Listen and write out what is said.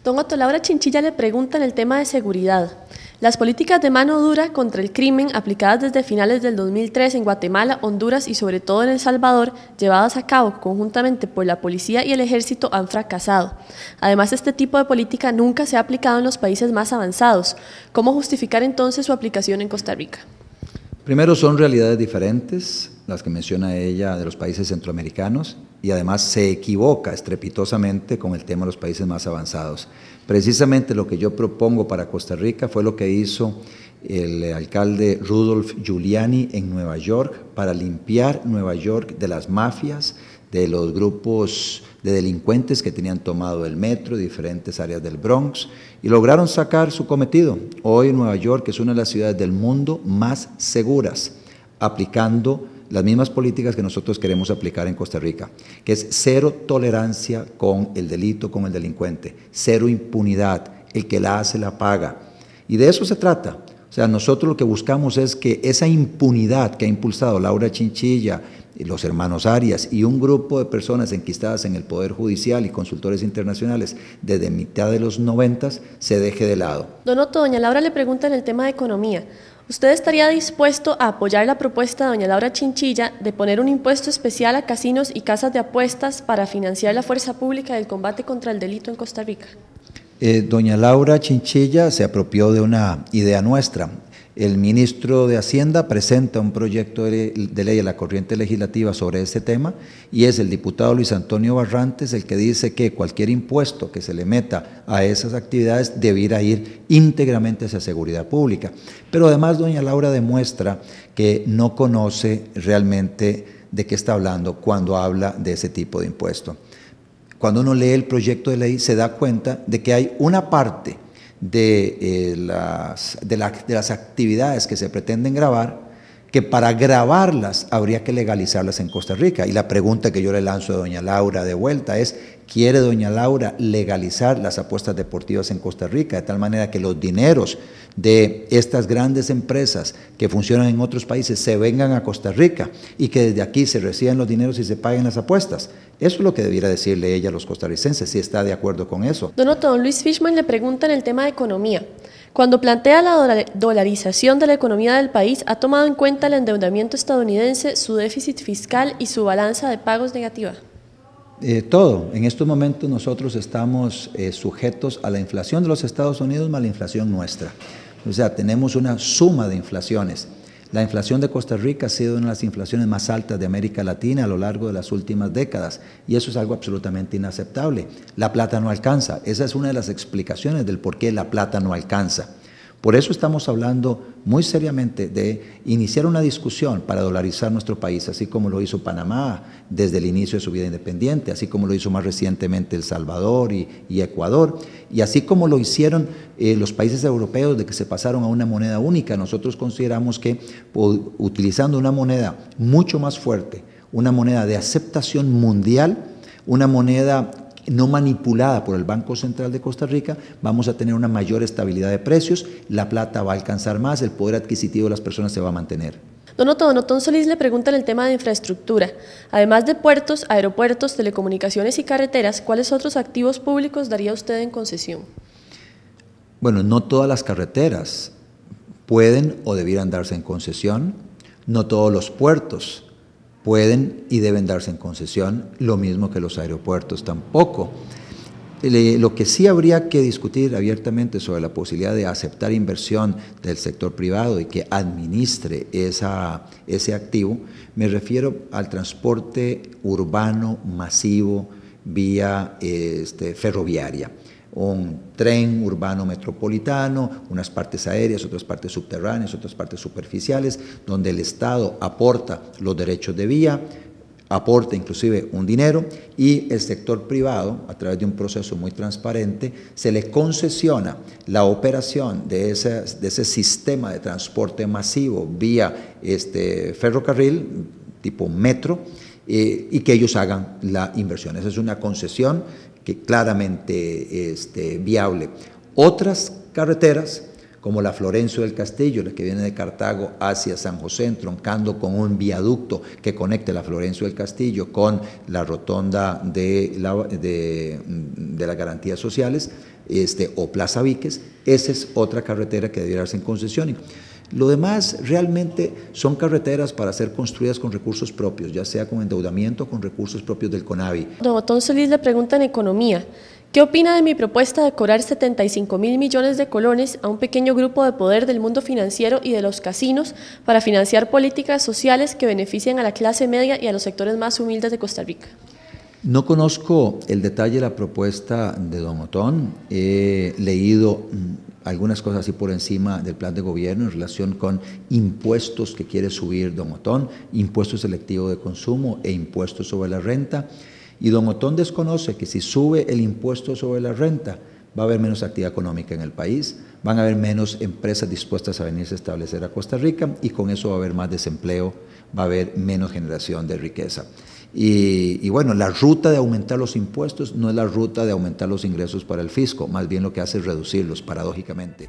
Don Otto, Laura Chinchilla le pregunta en el tema de seguridad. Las políticas de mano dura contra el crimen aplicadas desde finales del 2003 en Guatemala, Honduras y sobre todo en El Salvador, llevadas a cabo conjuntamente por la policía y el ejército, han fracasado. Además, este tipo de política nunca se ha aplicado en los países más avanzados. ¿Cómo justificar entonces su aplicación en Costa Rica? Primero, son realidades diferentes, las que menciona ella de los países centroamericanos, y además se equivoca estrepitosamente con el tema de los países más avanzados. Precisamente lo que yo propongo para Costa Rica fue lo que hizo el alcalde Rudolph Giuliani en Nueva York para limpiar Nueva York de las mafias, de los grupos de delincuentes que tenían tomado el metro, diferentes áreas del Bronx, y lograron sacar su cometido. Hoy Nueva York es una de las ciudades del mundo más seguras, aplicando las mismas políticas que nosotros queremos aplicar en Costa Rica, que es cero tolerancia con el delito, con el delincuente, cero impunidad, el que la hace la paga. Y de eso se trata. O sea, nosotros lo que buscamos es que esa impunidad que ha impulsado Laura Chinchilla, los hermanos Arias y un grupo de personas enquistadas en el Poder Judicial y consultores internacionales desde mitad de los 90 se deje de lado. Don Otto, doña Laura le pregunta en el tema de economía. ¿Usted estaría dispuesto a apoyar la propuesta de doña Laura Chinchilla de poner un impuesto especial a casinos y casas de apuestas para financiar la fuerza pública del combate contra el delito en Costa Rica? Doña Laura Chinchilla se apropió de una idea nuestra. El ministro de Hacienda presenta un proyecto de ley a la corriente legislativa sobre este tema y es el diputado Luis Antonio Barrantes el que dice que cualquier impuesto que se le meta a esas actividades debiera ir íntegramente hacia seguridad pública. Pero además doña Laura demuestra que no conoce realmente de qué está hablando cuando habla de ese tipo de impuesto. Cuando uno lee el proyecto de ley se da cuenta de que hay una parte de las actividades que se pretenden gravar, que para grabarlas habría que legalizarlas en Costa Rica. Y la pregunta que yo le lanzo a doña Laura de vuelta es, ¿quiere doña Laura legalizar las apuestas deportivas en Costa Rica? De tal manera que los dineros de estas grandes empresas que funcionan en otros países se vengan a Costa Rica y que desde aquí se reciban los dineros y se paguen las apuestas. Eso es lo que debiera decirle ella a los costarricenses, si está de acuerdo con eso. Don Otto, don Luis Fishman le pregunta en el tema de economía. Cuando plantea la dolarización de la economía del país, ¿ha tomado en cuenta el endeudamiento estadounidense, su déficit fiscal y su balanza de pagos negativa? Todo. En estos momentos nosotros estamos sujetos a la inflación de los Estados Unidos más la inflación nuestra. O sea, tenemos una suma de inflaciones. La inflación de Costa Rica ha sido una de las inflaciones más altas de América Latina a lo largo de las últimas décadas y eso es algo absolutamente inaceptable. La plata no alcanza. Esa es una de las explicaciones del por qué la plata no alcanza. Por eso estamos hablando muy seriamente de iniciar una discusión para dolarizar nuestro país, así como lo hizo Panamá desde el inicio de su vida independiente, así como lo hizo más recientemente El Salvador y Ecuador, y así como lo hicieron los países europeos de que se pasaron a una moneda única. Nosotros consideramos que utilizando una moneda mucho más fuerte, una moneda de aceptación mundial, una moneda no manipulada por el Banco Central de Costa Rica, vamos a tener una mayor estabilidad de precios, la plata va a alcanzar más, el poder adquisitivo de las personas se va a mantener. Don Otón Solís le pregunta en el tema de infraestructura. Además de puertos, aeropuertos, telecomunicaciones y carreteras, ¿cuáles otros activos públicos daría usted en concesión? Bueno, no todas las carreteras pueden o debieran darse en concesión, no todos los puertos pueden y deben darse en concesión, lo mismo que los aeropuertos tampoco. Lo que sí habría que discutir abiertamente sobre la posibilidad de aceptar inversión del sector privado y que administre ese activo, me refiero al transporte urbano masivo vía ferroviaria. Un tren urbano metropolitano, unas partes aéreas, otras partes subterráneas, otras partes superficiales, donde el Estado aporta los derechos de vía, aporta inclusive un dinero y el sector privado, a través de un proceso muy transparente, se le concesiona la operación de ese sistema de transporte masivo vía ferrocarril, tipo metro, y que ellos hagan la inversión. Esa es una concesión que claramente viable. Otras carreteras, como la Florencio del Castillo, la que viene de Cartago hacia San José, entroncando con un viaducto que conecte la Florencio del Castillo con la rotonda de las garantías sociales, o Plaza Víquez. Esa es otra carretera que debiera darse en concesión. Lo demás realmente son carreteras para ser construidas con recursos propios, ya sea con endeudamiento o con recursos propios del CONAVI. Don Otón Solís le pregunta en economía, ¿qué opina de mi propuesta de cobrar 75.000 millones de colones a un pequeño grupo de poder del mundo financiero y de los casinos para financiar políticas sociales que beneficien a la clase media y a los sectores más humildes de Costa Rica? No conozco el detalle de la propuesta de don Otón, he leído algunas cosas así por encima del plan de gobierno en relación con impuestos que quiere subir don Otón, impuesto selectivo de consumo e impuestos sobre la renta. Y don Otón desconoce que si sube el impuesto sobre la renta, va a haber menos actividad económica en el país, van a haber menos empresas dispuestas a venirse a establecer a Costa Rica y con eso va a haber más desempleo, va a haber menos generación de riqueza. Y bueno, la ruta de aumentar los impuestos no es la ruta de aumentar los ingresos para el fisco, más bien lo que hace es reducirlos, paradójicamente.